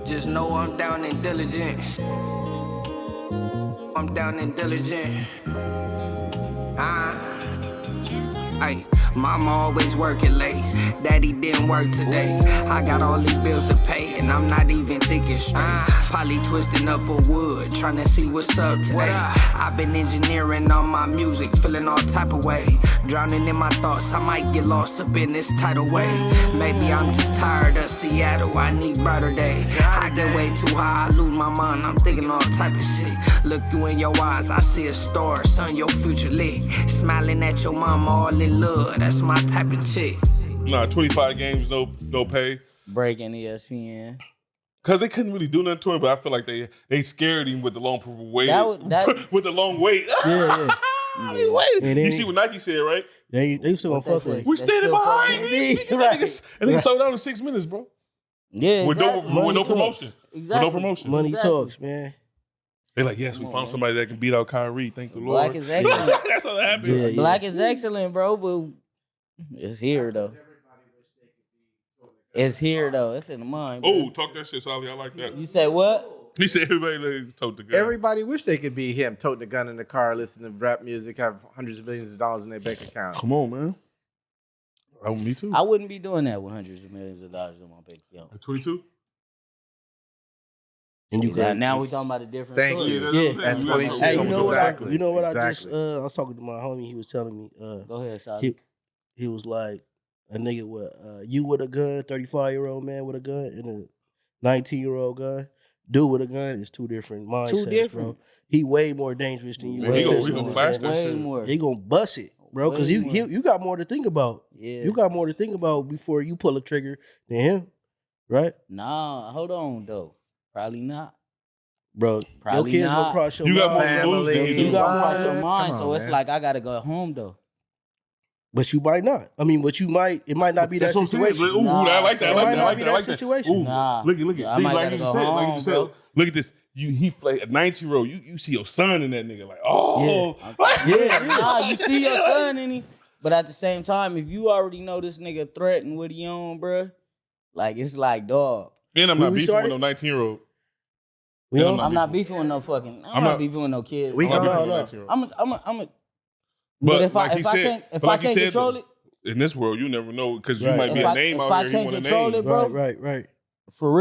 Just know I'm down and diligent. I'm down and diligent. Ay, mama always working late. Daddy didn't work today. I got all these bills to pay, and I'm not even thinking straight. Probably twisting up a wood, trying to see what's up today. I've been engineering all my music, feeling all type of way. Drowning in my thoughts, I might get lost up in this tidal wave. Maybe I'm just tired of Seattle, I need brighter day. I get way too high, I lose my mind, I'm thinking all type of shit. Look you in your eyes, I see a star, son, your future lit. Smiling at your mama, all in love, that's my type of chick. Nah, 25 games, no pay. Breaking ESPN. Cause they couldn't really do nothing to him, but I feel like they scared him with the long wait. With the long wait. Yeah. He waited. You see what Nike said, right? They still gonna fuck with him. We standing behind me. Right. And he sold out in 6 minutes, bro. Yeah, With exactly. no promotion. Exactly. With no promotion. Money talks, man. They're like, yes, we found somebody that can beat out Kyrie. Thank the Lord. Black is excellent. That's what happened. Yeah. Black is excellent, bro, but it's here though. It's here though. It's in the mind. Bro. Oh, talk that shit, Solly. I like that. You said what? He said everybody like, tote the gun. Everybody wish they could be him, toting the gun in the car, listening to rap music, have hundreds of millions of dollars in their bank account. Come on, man. Oh, me too. I wouldn't be doing that with hundreds of millions of dollars in my bank account. At 22? And you Now we talking about a different Thank story. you. Yeah. At 22. Hey, you know what? Exactly. You know what? Exactly. I was talking to my homie. He was telling me. Go ahead, Shawty. He was like a nigga with you with a gun, 35-year-old man with a gun, and a 19-year-old gun. Dude with a gun is two different mindsets, bro. He way more dangerous than you. Man, he gonna flash that Way shit. more. He gonna bust it, bro, because you got more to think about. Yeah. You got more to think about before you pull a trigger than him, right? Nah, hold on though. Probably not. Bro, Probably your kids not. gonna cross your You got mind. more to lose than You you do. got to cross your Come mind, on, so it's man. like I gotta go home though. But you might not. I mean, but you might. It might not be that That's what I'm saying. situation. Ooh, Nah, I like that. I it like might that. I not like be that. I that like that. situation. Ooh, Nah. look at. I might Like gotta you go said. Like home, you said. bro. Look at this. He played a 19-year-old. You see your son in that nigga. Like, oh. Nah, you see your son in him. But at the same time, if you already know this nigga threatened what he on, bruh, like it's like dog. And I'm When not we beefing with started- no 19-year-old. We don't- I'm not beefing with no fucking. I'm I'm not not- beefing with no kids. We I'm not gonna- beefing with no. no 19-year-old. I'm a. But if like I he said, can't, if but like I he can't said, control though, it, in this world, you never know because you Right. might be If a I- name if out I here. can't You want a control name. it, bro. Right. for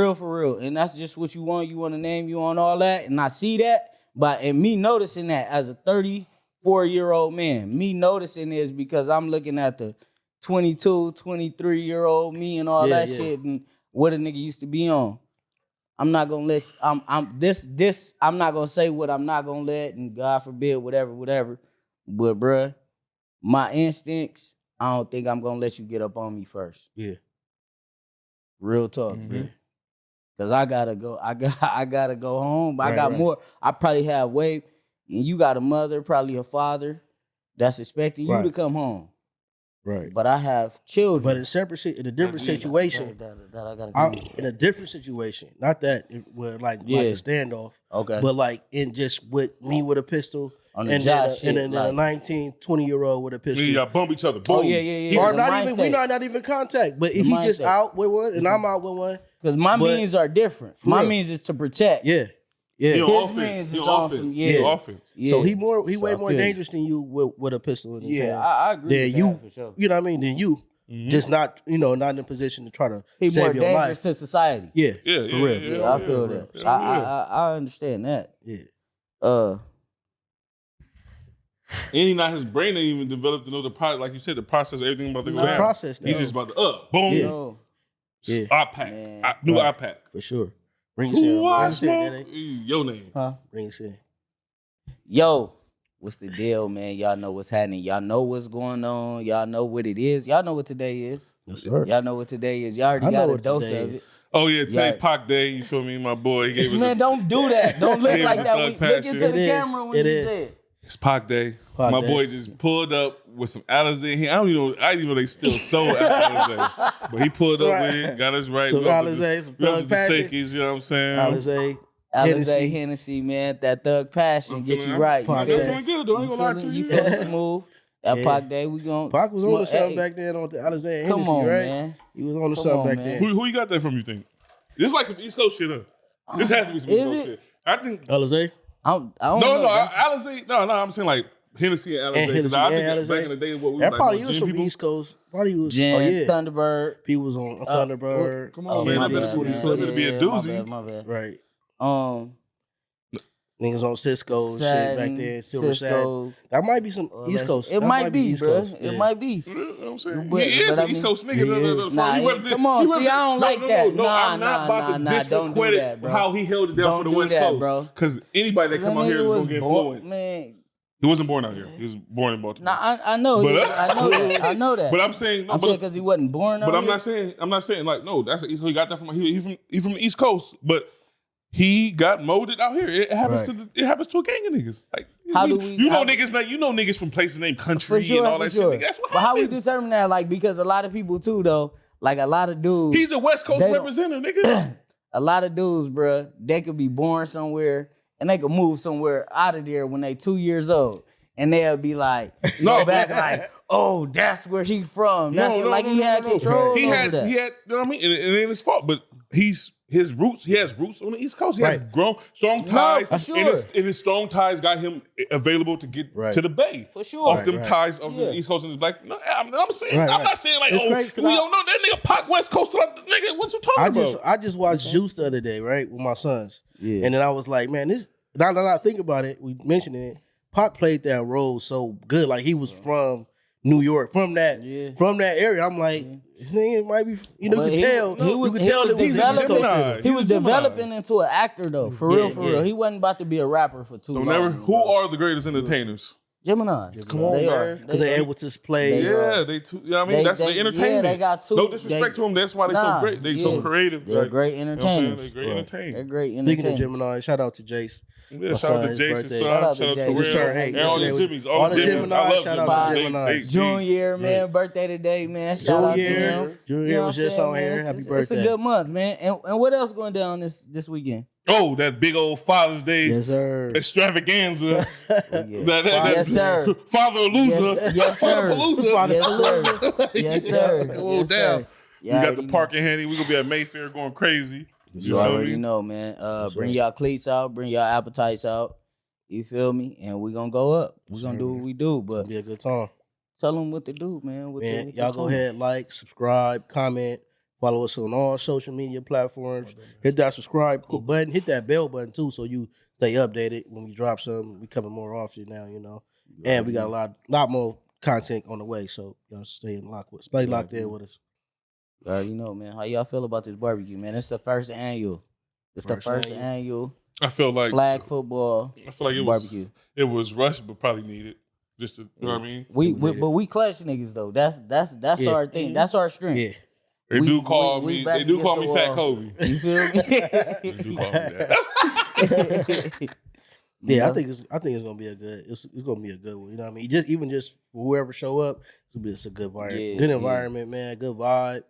real, and that's just what you want. You want to name, you want all that, and I see that. But and me noticing that as a 34-year-old man, me noticing this because I'm looking at the 22, 23-year-old me and all that shit and what a nigga used to be on. I'm not gonna let I'm not gonna say what I'm not gonna let, and God forbid whatever. But bruh, my instincts, I don't think I'm gonna let you get up on me first. Yeah. Real talk, bruh. Cause I gotta go. I gotta go home. I Right, got right. more. I probably have way. And you got a mother, probably a father, that's expecting you Right. to come home. Right. But I have children. But in a different situation, that I gotta I'm do. in a different situation. Not that it was like a standoff, Okay. but like in just with me with a pistol On the and job then, shit, and then like- a 19, 20-year-old with a pistol. Y'all bump each other. Boom. Oh yeah. Or It's a not mind even state. not even contact, but The he just mindset. out with one and I'm out with one. Cause my But- means are different. For My real. means is to protect. Yeah. He on His offense. means He is on on offense. some- He yeah. on offense. He So way I more feel you. dangerous than you with a pistol in his hand. Yeah, I agree. Than with you, that for sure. you know what I mean? Than you, just not not in a position to try to He's more save your dangerous life. to society. Yeah, Yeah, for yeah, real. yeah. Yeah, I feel that. Yeah. I understand that. Yeah. Uh, And he not his brain ain't even developed to know the process. Like you said, the process of everything about to go The down. process, He's though. just about to boom. Yeah. no. Yeah. iPad. Man. New Right. iPad. For sure. Bring us in. Who I Bring us in, smoke? Daddy. Your name. Huh? Bring us in. Yo, what's the deal, man? Y'all know what's happening. Y'all know what's going on. Y'all know what it is. Y'all know what today is. Yes, sir. Y'all know what today is. Y'all already I know got a what dose today of is. it. Oh yeah, today Yeah. Pac Day. You feel me? My boy. He gave us Man, don't do that. Don't look Gave like us that. thug Look passion. into It the is. camera when It you is. say it. It's Pac Day. Pac My Day. boy just pulled up with some Alizé. I didn't even know they still sold Alizé. But he pulled up Right. with it, got us right. Some We up to Alizé, some we up Thug to the Passion. Shakies, you know what I'm saying? Alizé. Alizé Hennessy. Hennessy, man. That thug passion I'm get feeling- you right. Pac You I'm Day. feeling good though. I ain't gonna lie to You you. feeling smooth. That Yeah. Pac Day, we gon' Pac was on to something hey, back then on the Alizé and Come Hennessy, on, right? man. He was on to Come something on, back man. then. Who you got that from? You think? This is like some East Coast shit, huh? This has to be some East Coast shit. I think. Alizé? I don't know. No, Alizé. No, I'm saying like Hennessy and Alizé. Because I think back in the day, what we was like, probably was some people. East Coast. Probably was. Gin, Thunderbird. People was on Thunderbird. Come on, man. That better be a doozy. My bad. Right. Niggas on Cisco shit back then. Silver Satin. That might be some East Coast. It might be, bro. It might be. You know what I'm saying? He is an East Coast nigga. Nah, come on. See, I don't like that. No, I'm not about to discredit how he held it down for the West Coast, bro. Because anybody that come out here is going to get influenced. Man. He wasn't born out here. He was born in Baltimore. Nah, I know. I know that. But I'm saying, because he wasn't born out here. But I'm not saying like, no, that's the East Coast. He got that from the East Coast. But he got molded out here. It happens it happens to a gang of niggas. Like niggas from places named country and all that shit. That's what happens. But how we determine that? Like, because a lot of people too, though, like a lot of dudes. He's a West Coast representative, nigga. A lot of dudes, bro, they could be born somewhere and they could move somewhere out of there when they 2 years old. And they'll be like, like, oh, that's where he's from. That's he had control over that. He had, you know what I mean? It ain't his fault, but he has roots on the East Coast. He has strong ties. For sure. And his strong ties got him available to get to the Bay. For sure. Off them ties of the East Coast and his black. No, I'm saying, I'm not saying like, we don't know that nigga Pac West Coast. Nigga, what you talking about? I just watched Juice the other day, right, with my sons. Yeah. And then I was like, man, this, now that I think about it, we mentioned it, Pac played that role so good. Like, he was from New York, from that area. I'm like, it might be, you can tell. You can tell that he was developing into an actor, though. For real. He wasn't about to be a rapper for too long. Who are the greatest entertainers? Gemini. Come on, man. Because they're able to play. You know what I mean? That's the entertainment. Yeah, they got two. No disrespect to them. That's why they're so great. They're so creative. They're great entertainers. They're great entertainers. They're great entertainers. Speaking of Gemini, shout out to Jace. Yeah, shout out to Jason's son. Shout out to Terrell. All the Jimmys. All the Gemini. Shout out to Gemini. Junior, man, birthday today, man. Shout out to him. Junior was just on here. Happy birthday. It's a good month, man. And what else going down this weekend? Oh, that big old Father's Day extravaganza. Yes, sir. Father loser. Yes, sir. Yes, sir. Go down. We got the parking handy. We're going to be at Mayfair going crazy. You already know, man. Bring y'all cleats out. Bring y'all appetites out. You feel me? And we're going to go up. We're going to do what we do. But be a good time. Tell them what to do, man. Y'all go ahead, like, subscribe, comment. Follow us on all social media platforms. Hit that subscribe button. Hit that bell button, too, so you stay updated when we drop something. We coming more often now, And we got a lot more content on the way, so y'all stay locked in with us. You know, man. How y'all feel about this barbecue, man? It's the first annual. I feel like flag football. I feel like it barbecue. It was rushed, but probably needed. Just to, you know what I mean? But we clutch niggas though. That's our thing. That's our strength. Yeah. They do call me Fat Kobe. You feel me? They do call me that. Yeah, I think it's gonna be it's gonna be a good one. You know what I mean? Just for whoever show up, it's a good environment. Good environment, man. Good vibe.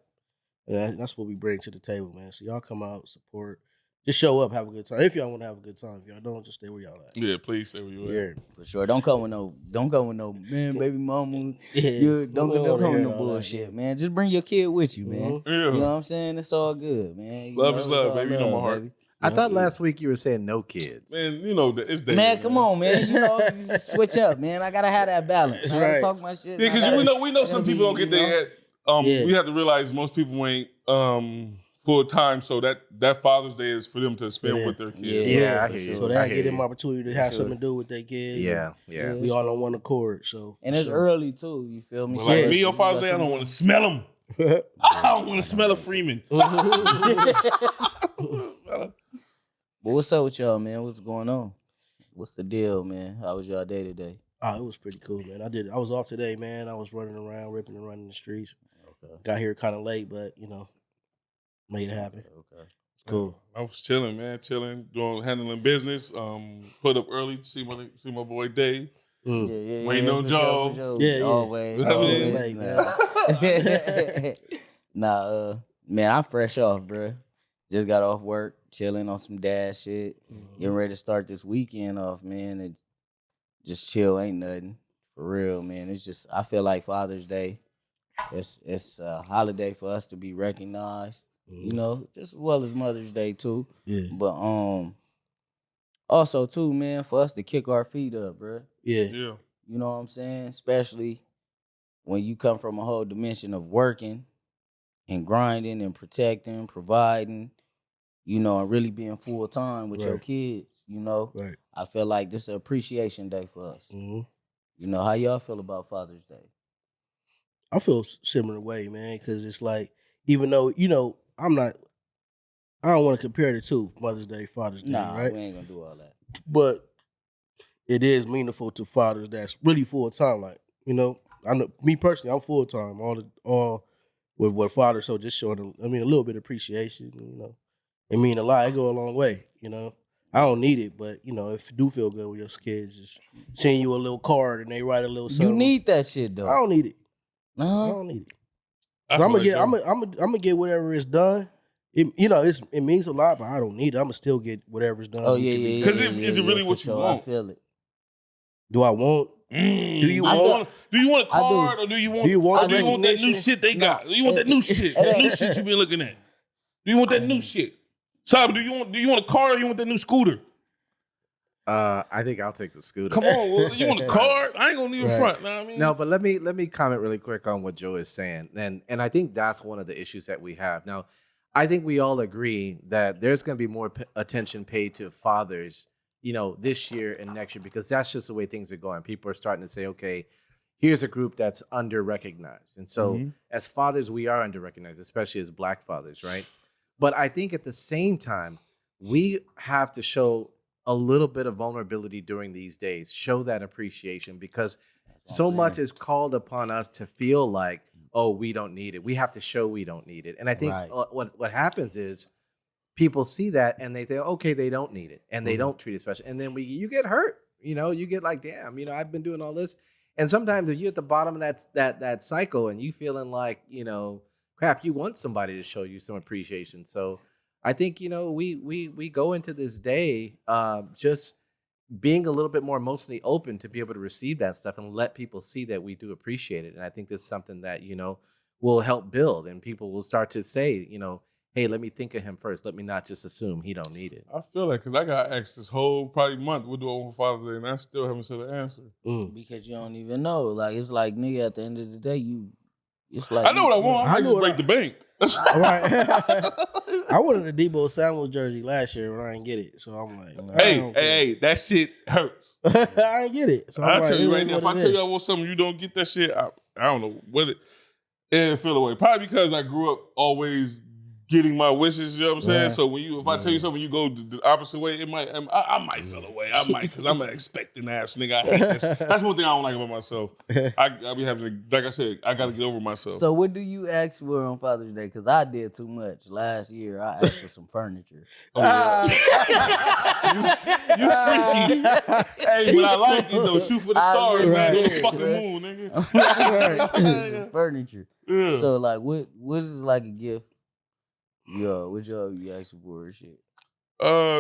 And that's what we bring to the table, man. So y'all come out, support. Just show up, have a good time. If y'all want to have a good time, if y'all don't, just stay where y'all at. Yeah, please stay where you at. Yeah, for sure. Don't come with no man, baby mama. Don't come with no bullshit, man. Just bring your kid with you, man. Yeah. You know what I'm saying? It's all good, man. Love is love, baby. You know my heart. Baby. I thought last week you were saying no kids. Man, it's day. Man, come on, man. Switch up, man. I gotta have that balance. I gotta talk my shit. Yeah, because we know some people don't get their head. We have to realize most people ain't full time, so that Father's Day is for them to spend with their kids. Yeah, I hear you. So they get them opportunity to have something to do with their kids. Yeah. We all on one accord. So it's early too. You feel me? Well, like me on Father's Day, I don't want to smell them. I don't want to smell a Freeman. But what's up with y'all, man? What's going on? What's the deal, man? How was y'all day today? Oh, it was pretty cool, man. I was off today, man. I was running around, ripping and running the streets. Okay. Got here kind of late, but made it happen. Okay. It's cool. I was chilling, man. Handling business. Put up early to see my boy Dave. Ain't no job. Sure. Yeah. Always late, man. Man, I'm fresh off, bro. Just got off work, chilling on some dad shit. Getting ready to start this weekend off, man. And just chill, ain't nothing. For real, man. It's just, I feel like Father's Day, it's a holiday for us to be recognized You know, just as well as Mother's Day too. Yeah. But also too, man, for us to kick our feet up, bro. Yeah. Yeah. You know what I'm saying? Especially when you come from a whole dimension of working and grinding and protecting, providing, you know, and really being full time with your kids, you know. Right. I feel like this is an appreciation day for us. Mm-hmm. You know, how y'all feel about Father's Day? I feel similar way, man, because it's like, even though, you know, I don't want to compare the two, Mother's Day, Father's Day, right? We ain't gonna do all that. But it is meaningful to fathers that's really full time. Like, you know, I know me personally, I'm full time, all with what fathers. So just showing them, a little bit of appreciation. You know, it mean a lot. It go a long way. You know, I don't need it, but you know, if you do feel good with your kids, just send you a little card and they write a little something. You need that shit though. I don't need it. No, I don't need it. I'm gonna get whatever is done. It means a lot, but I don't need it. I'm gonna still get whatever's done. Oh yeah. Because is it really what you want? I feel it. Do I want? Do you want a card or do you want that new shit they got? Do you want that new shit? That new shit you been looking at? Do you want that new shit? Sabi, do you want a car or you want that new scooter? I think I'll take the scooter. Come on, well, you want a car? I ain't gonna leave it front. Know what I mean? No, but let me comment really quick on what Joe is saying, and I think that's one of the issues that we have now. I think we all agree that there's going to be more attention paid to fathers, you know, this year and next year, because that's just the way things are going. People are starting to say, okay, here's a group that's under-recognized. And so as fathers, we are under-recognized, especially as Black fathers, right? But I think at the same time, we have to show a little bit of vulnerability during these days, show that appreciation, because so much is called upon us to feel like, oh, we don't need it. We have to show we don't need it. And I think what happens is people see that and they think, okay, they don't need it. And they don't treat it special. And then you get hurt. You know, you get like, damn, you know, I've been doing all this. And sometimes if you're at the bottom of that cycle and you feeling like, you know, crap, you want somebody to show you some appreciation. So I think, you know, we go into this day just being a little bit more emotionally open to be able to receive that stuff and let people see that we do appreciate it. And I think that's something that, you know, will help build, and people will start to say, you know, hey, let me think of him first. Let me not just assume he don't need it. I feel that because I got asked this whole probably month, what do I want for Father's Day? And I still haven't said the answer. Because you don't even know. Like, it's like, nigga, at the end of the day, it's like. I know what I want. I just break the bank. Right. I wanted a Debo Samuel jersey last year, but I didn't get it. So I'm like, hey, that shit hurts. I didn't get it. So I'll tell you right now, if I tell you I want something, you don't get that shit, I don't know what it feel away. Probably because I grew up always getting my wishes, you know what I'm saying? Right. So if I tell you something, you go the opposite way, I might feel away. I might, because I'm an expecting ass nigga. I hate this. That's one thing I don't like about myself. I be having to, like I said, I got to get over myself. So what do you ask for on Father's Day? Because I did too much. Last year, I asked for some furniture. Oh, yeah. you freaky. Hey, but I like it, though. Shoot for the stars, man. Go to the fucking moon, nigga. Some furniture. Yeah. So, like, what is like a gift? Yo, what y'all you asking for and shit?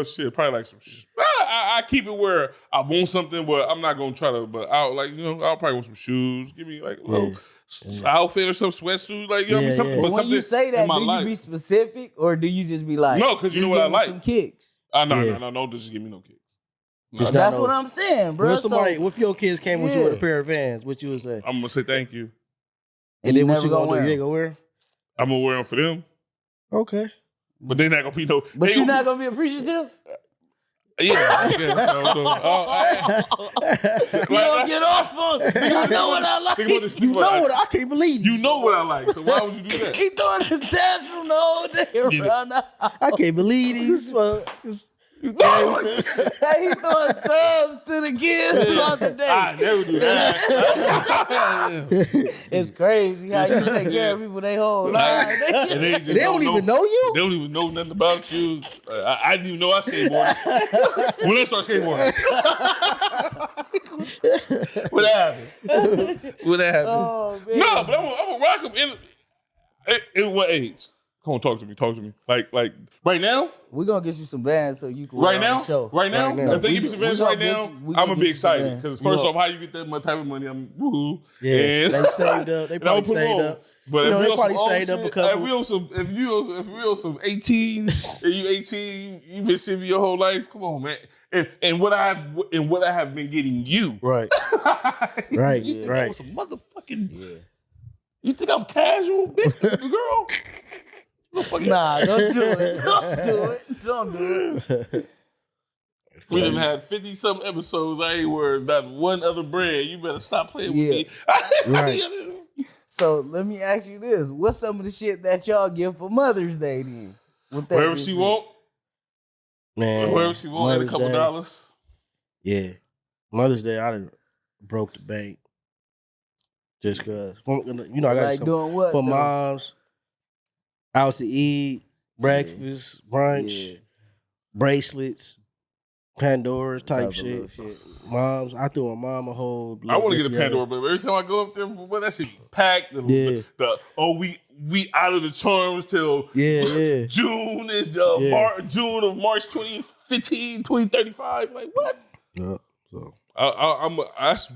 Shit, probably like some shit. I keep it where I want something, but I'm not gonna try to. But I'll probably want some shoes. Give me like a little outfit or some sweatsuit, like you know, something. But when you say that, do you be specific or do you just be like, no? Because you know what I like. Some kicks. No, just give me no kicks. No, that's what I'm saying, bro. If your kids came with you with a pair of Vans, what you would say? I'm gonna say thank you. And then what you gonna do? You ain't gonna wear them? I'm gonna wear them for them. Okay. But they're not gonna be no. But you're not gonna be appreciative? Yeah. You don't get off on it. You know what I like. You know what I can't believe. You know what I like. So why would you do that? He throwing his tantrum the whole day around. I can't believe these fuckers. He throwing subs to the kids throughout the day. I never do that. It's crazy how you take care of people they whole life. They don't even know you? They don't even know nothing about you. I didn't even know I skateboarded. When I started skateboarding. What happened? Oh, man. No, but I'm gonna rock them in what age? Come on, talk to me. Like right now. We're gonna get you some bands so you can Right on now, the show. right now. If they give me some bands right now, I'm gonna be excited because first off, how you get that much type of money? I'm woo. Yeah, and, they saved up. They probably saved up. But if they probably saved up a couple. If you owe some 18, and you 18, you been sitting your whole life. Come on, man. And what I have been getting you. Right. Right. You think right. I was some motherfucking. Yeah. You think I'm casual, bitch, girl? Nah, don't do it. Don't do it. We done had 50-something episodes. I ain't worried about one other brand. You better stop playing with me. Right. So let me ask you this. What's some of the shit that y'all give for Mother's Day then? Wherever she want. Man. Wherever she want, and a couple dollars. Yeah. Mother's Day, I done broke the bank. Just because. You know, I got some doing what, for though? moms. Out to eat, breakfast, brunch, bracelets, Pandora's type shit. Moms, I threw a mom a whole. I want to get a Pandora, but every time I go up there, well, that shit be packed. We out of the terms till June is June of March 2015, 2035. Like what? Yeah. So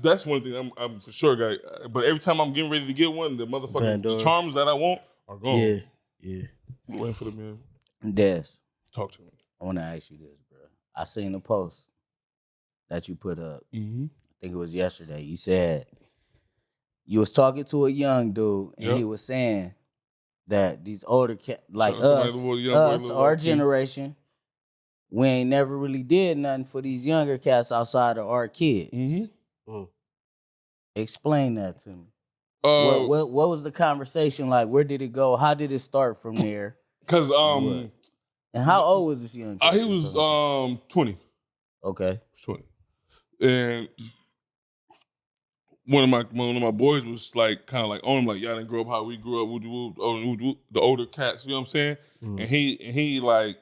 that's one thing I'm for sure, guy. But every time I'm getting ready to get one, the motherfucking charms that I want are gone. Yeah. I'm waiting for the man. Des, talk to me. I want to ask you this, bro. I seen a post that you put up. Mm-hmm. I think it was yesterday. You said you was talking to a young dude, and he was saying that these older cats, like us, our generation, we ain't never really did nothing for these younger cats outside of our kids. Mm-hmm. Explain that to me. What was the conversation like? Where did it go? How did it start from there? Because and how old was this young kid? He was 20. Okay. 20. And one of my boys was like kind of like on him, like y'all didn't grow up how we grew up, the older cats, you know what I'm saying? Mm. And he like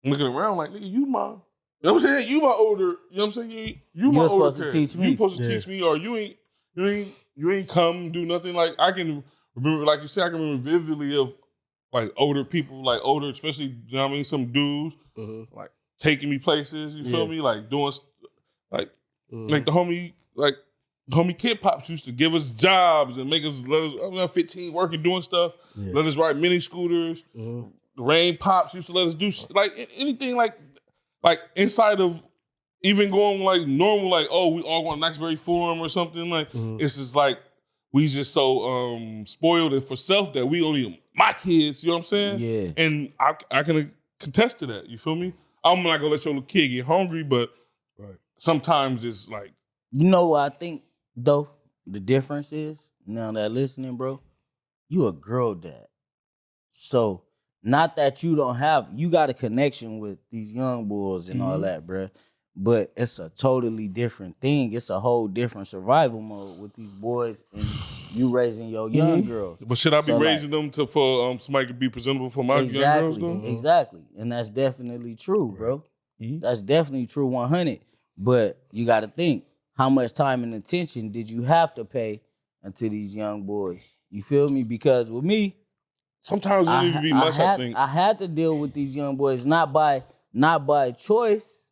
looking around like, nigga, you my, you know what I'm saying? You my older, you know what I'm saying? You my older supposed to teach me. You supposed to teach me, or you ain't come do nothing. Like I can remember, like you said, I can remember vividly of like older people, like older, especially, you know what I mean, some dudes, like taking me places, you feel me? Like doing, like the homie Kid Pops used to give us jobs and make us, let us 15 working, doing stuff, let us ride mini scooters. The Rain Pops used to let us do, like anything like inside of, even going like normal, like, oh, we all going to Knoxbury Forum or something, like, it's just like, we just so spoiled and for self that we only, my kids, you know what I'm saying? Yeah. And I can contest to that, you feel me? I'm not gonna let your little kid get hungry, but sometimes it's like. You know what I think, though, the difference is, now that listening, bro, you a girl dad. So, not that you got a connection with these young boys and all that, bro. But it's a totally different thing. It's a whole different survival mode with these boys and you raising your young girls. But should I be raising them for somebody to be presentable for my young girls, though? Exactly. And that's definitely true, bro. That's definitely true 100. But you got to think, how much time and attention did you have to pay into these young boys? You feel me? Because with me, sometimes it didn't even be much, I think. I had to deal with these young boys, not by choice,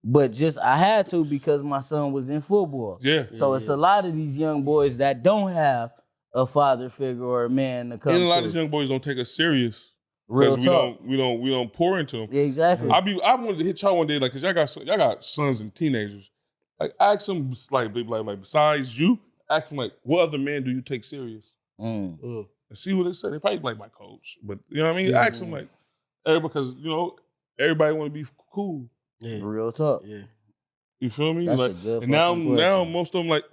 but just I had to because my son was in football. Yeah. So it's a lot of these young boys that don't have a father figure or a man to come to. And a lot of these young boys don't take us serious. Real talk. We don't pour into them. Exactly. I wanted to hit y'all one day, like, cause y'all got sons and teenagers. Like, ask them, like besides you, ask them, like, what other man do you take serious? And see what they say. They probably like my coach, but you know what I mean. Ask them, like, because everybody want to be cool. Yeah. Real talk. Yeah. You feel me? That's like, a good and now most of them like,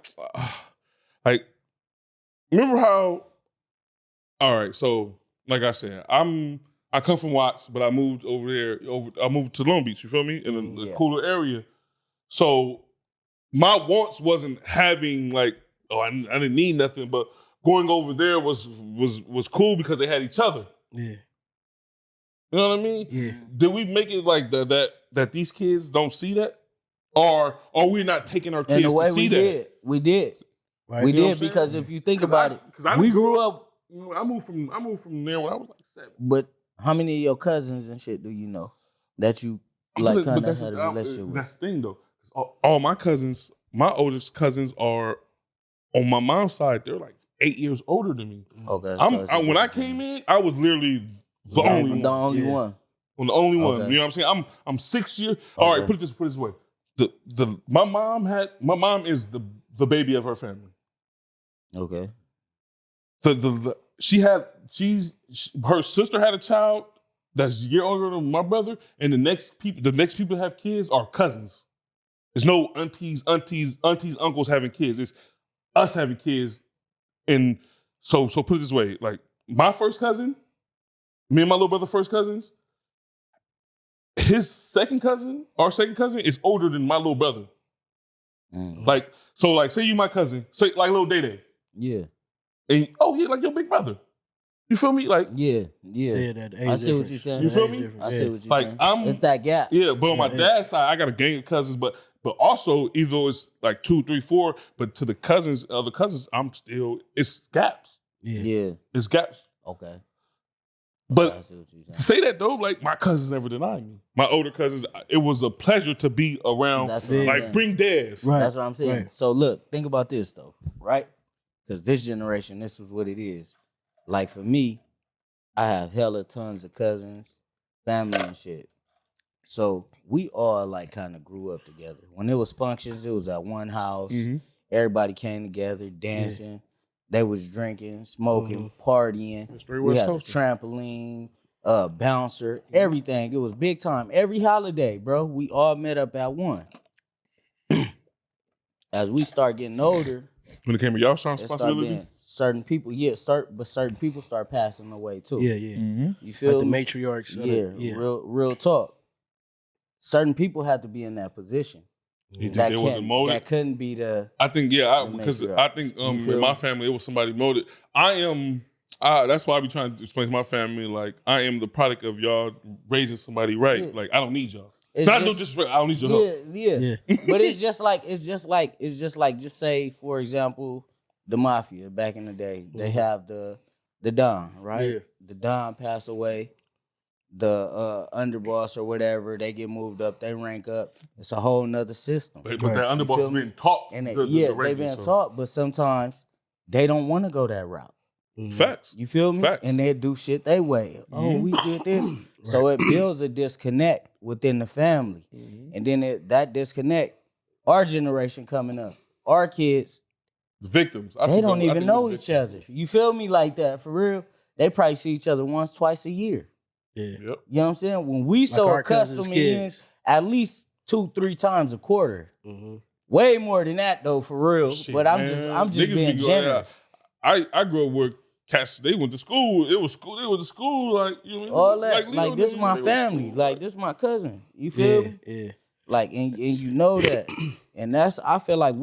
remember how? All right, so like I said, I come from Watts, but I moved over there. I moved to Long Beach. You feel me? In a cooler area. So my wants wasn't having like, I didn't need nothing, but going over there was cool because they had each other. Yeah. You know what I mean? Yeah. Did we make it like that these kids don't see that? Or are we not taking our kids to see that? We did. Right. We did because if you think about it, we grew up I moved from there when I was like 7. But how many of your cousins and shit do you know that you like kind of had a relationship with? That's the thing though. All my cousins, my oldest cousins are on my mom's side. They're like 8 years older than me. Okay. When I came in, I was literally the only one. The only one. I'm the only one. Okay. You know what I'm saying? I'm 6 years. All right, put it this way. My mom is the baby of her family. Okay. Her sister had a child that's a year older than my brother, and the next people to have kids are cousins. There's no aunties, uncles having kids. It's us having kids. And so put it this way, like my first cousin, me and my little brother first cousins, our second cousin is older than my little brother. Mm-hmm. Like say you my cousin, say like little Day. Yeah. And like your big brother. You feel me? Like yeah. That age I see what difference. you're saying. You feel me? I see what you're saying. It's that gap. Yeah, but on my dad's side, I got a gang of cousins, but also either it's like 2, 3, 4, but to the other cousins, it's gaps. Yeah. It's gaps. Okay. But I see what you're saying. to say that though, like my cousins never denied me. My older cousins, it was a pleasure to be around. That's what I'm like saying. bring dads. Right. That's what I'm saying. Right. So look, think about this though, right? Because this generation, this is what it is. Like for me, I have hella tons of cousins, family and shit. So we all like kind of grew up together. When it was functions, it was at one house. Mm-hmm. Everybody came together, dancing. Yeah. They was drinking, smoking, partying. We had a trampoline, bouncer, everything. It was big time. Every holiday, bro, we all met up at one. As we start getting older, when it came to y'all responsibility, certain people, but certain people start passing away too. Yeah. Mm-hmm. You feel like me? The matriarchs. Yeah. Real talk. Certain people had to be in that position. You think they wasn't molded? That couldn't be the. I think because I think in my family it was somebody molded. That's why I be trying to explain to my family like I am the product of y'all raising somebody right. Yeah. Like I don't need y'all. I don't need your help. Yeah. But it's just like just say for example the mafia back in the day they have the Don, right? Yeah. The Don pass away, the underboss or whatever they get moved up, they rank up. It's a whole nother system. But that underboss is being taught, and they've been taught, but sometimes they don't want to go that route. Mm-hmm. Facts. You feel me? Facts. And they do shit they way. Mm-hmm. Oh, we did this. Right. So it builds a disconnect within the family. Mm-hmm. And then that disconnect, our generation coming up, our kids, the victims, they don't even know each other. You feel me? Like that, for real? They probably see each other once, twice a year. Yeah. Yep. You know what I'm saying? When we so accustomed to in at least 2-3 times a quarter. Mm-hmm. Way more than that though, for real. Shit, but I'm just being generous. I grew up where cats, they went to school. It was school. They went to school. Like, you know, all that. Like this is my family. Like this is my cousin. You feel me? Yeah. Like and you know that, and I feel like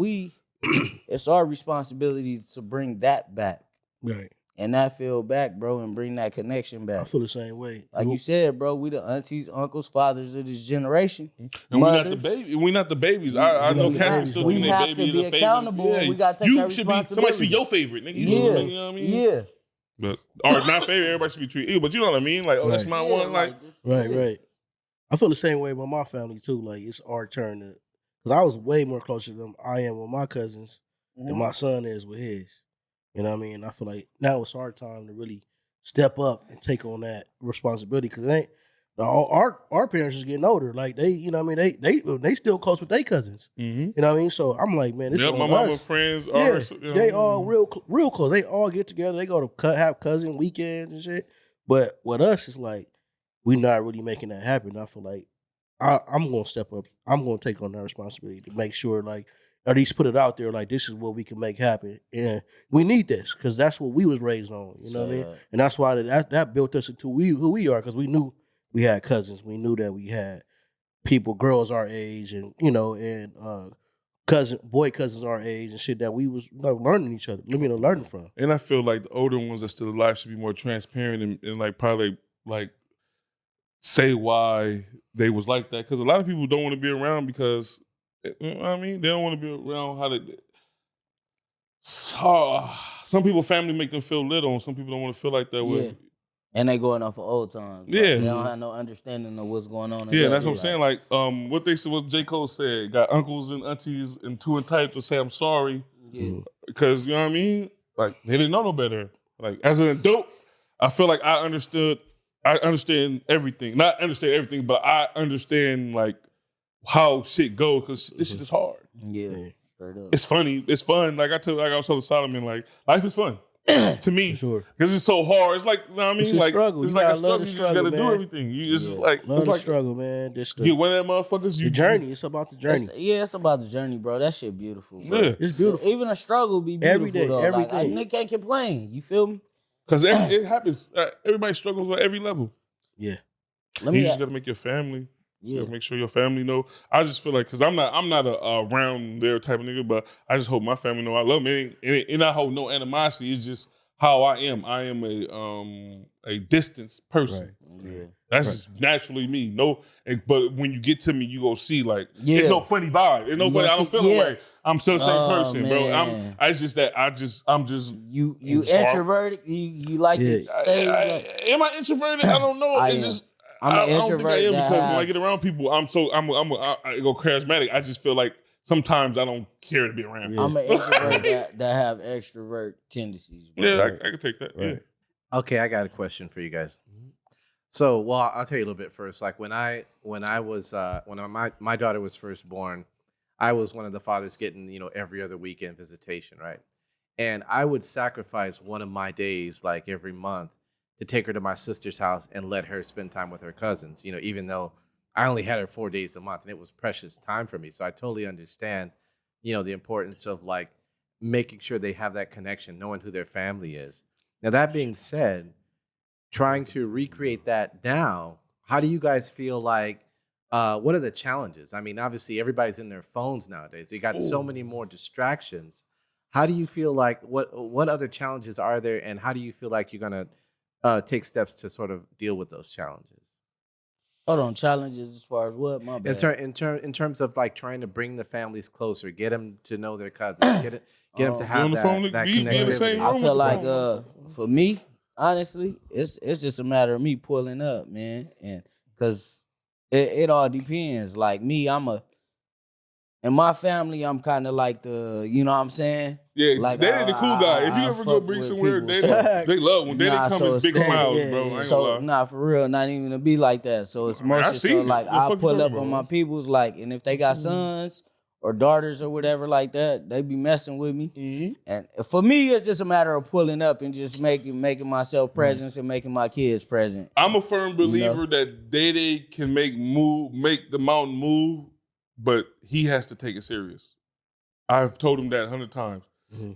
it's our responsibility to bring that back. Right. And that feel back, bro, and bring that connection back. I feel the same way. Like you said, bro, we the aunties, uncles, fathers of this generation. And we're not the babies. We're not the babies. I know cats still doing their baby. We have to be accountable. Yeah. We got to take that responsibility. Somebody should be your favorite, nigga. You know what I mean? Yeah. But or not favorite, everybody should be treated equal. But you know what I mean? Like, that's my one. Like, right. I feel the same way about my family too. Like, it's our turn to, because I was way more closer to them I am with my cousins than my son is with his. You know what I mean? I feel like now it's our time to really step up and take on that responsibility, because it ain't our parents is getting older. Like they, you know what I mean? They still close with their cousins. Mm-hmm. You know what I mean? So I'm like, man, this is my mama's friends are. They all real close. They all get together. They go to have cousin weekends and shit. But with us, it's like we're not really making that happen. I feel like I'm gonna step up. I'm gonna take on that responsibility to make sure, like, at least put it out there, like, this is what we can make happen. And we need this, because that's what we was raised on, you know what I mean? And that's why that built us into who we are, because we knew we had cousins. We knew that we had people, girls our age, and, you know, and boy cousins our age and shit that we was learning each other, learning from. And I feel like the older ones that still alive should be more transparent and like probably like say why they was like that. Because a lot of people don't want to be around because, you know what I mean? They don't want to be around how they some people family make them feel little, and some people don't want to feel like that way. And they going off of old times. Yeah. Like, they don't have no understanding of what's going on. Yeah, that's what I'm saying. Like, what J. Cole said, got uncles and aunties and too entitled to say I'm sorry. Yeah. Because, you know what I mean? Like, they didn't know no better. Like, as an adult, I feel like I understand everything. Not understand everything, but I understand, like, how shit goes, because this shit is hard. Yeah. Straight up. It's funny. It's fun. Like, I was telling Solomon, like, life is fun. To me, because it's so hard. It's like, you know what I mean? It's a struggle. It's You like a gotta love struggle. the You just struggle, gotta do man. everything. It's Love the like struggle, man. you one of them motherfuckers. The journey. It's about the journey. It's about the journey, bro. That shit beautiful, bro. Yeah. It's beautiful. Even a struggle be beautiful, Every day, though. everything. Like, nigga can't complain. You feel me? Because it happens. Everybody struggles at every level. Yeah. You just gotta make your family. Yeah. Make sure your family know. I just feel like, because I'm not a around there type of nigga, but I just hope my family know I love them. And I hold no animosity. It's just how I am. I am a distance person. Yeah. That's just naturally me. No, but when you get to me, you go see, like, it's no funny vibe. It's no funny. I don't feel the way. I'm still the same person, man. bro. It's just that I'm just You introverted. You like to stay. am I introverted? I don't know. I It's am. just I'm an I don't introvert think I am, that because when I get around people, I go charismatic. I just feel like sometimes I don't care to be around people. I'm an introvert that have extrovert tendencies. Bro. Yeah, I can take that. Right. Yeah. Okay, I got a question for you guys. So, well, I'll tell you a little bit first. Like when my daughter was first born, I was one of the fathers getting, every other weekend visitation, right? And I would sacrifice one of my days, like every month, to take her to my sister's house and let her spend time with her cousins, even though I only had her 4 days a month, and it was precious time for me. So I totally understand, the importance of, like, making sure they have that connection, knowing who their family is. Now, that being said, trying to recreate that now, how do you guys feel like, what are the challenges? I mean, obviously, everybody's in their phones nowadays. You got so many more distractions. How do you feel like, what other challenges are there, and how do you feel like you're going to take steps to sort of deal with those challenges? Hold on, challenges as far as what? My bad. In terms of, like, trying to bring the families closer, get them to know their cousins, get them to have that connectivity. I feel like for me, honestly, it's just a matter of me pulling up, man, and because it all depends. Like me, in my family, I'm kind of like you know what I'm saying? Yeah, like, they the cool guy. If you ever go bring somewhere, they love when they come as big smiles, bro. I ain't gonna lie. For real, not even to be like that. So it's mostly so like I pull up on my people's, like, and if they got sons or daughters or whatever like that, they be messing with me. Mm-hmm. And for me, it's just a matter of pulling up and just making myself present and making my kids present. I'm a firm believer that D.A.D can make the mountain move, but he has to take it serious. I've told him that 100 times. Mm-hmm.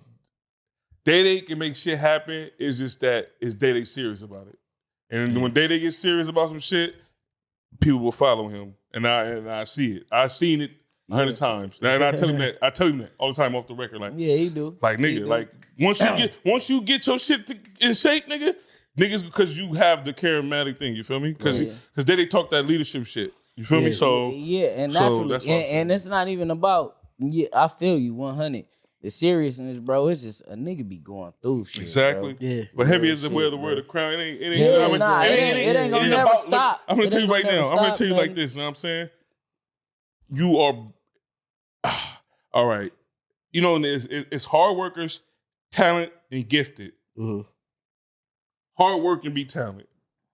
D.A.D can make shit happen. It's just that is D.A.D serious about it. And when D.A.D gets serious about some shit, people will follow him. And I see it. I've seen it 100 times. And I tell him that all the time off the record. Like, yeah, he do. Like, nigga, like once you get your shit in shape, niggas, because you have the charismatic thing. You feel me? Because D.A.D talk that leadership shit. You feel me? So and naturally, and it's not even about. Yeah, I feel you 100. The seriousness, bro, it's just a nigga be going through shit. Exactly. Bro. Yeah. But heavy is the wear the crown. It ain't it ain't gonna never stop. I'm gonna tell you right now. I'm gonna tell you like this. You know what I'm saying? You are all right. It's hard workers, talent, and gifted. Mm-hmm. Hard work can be talent.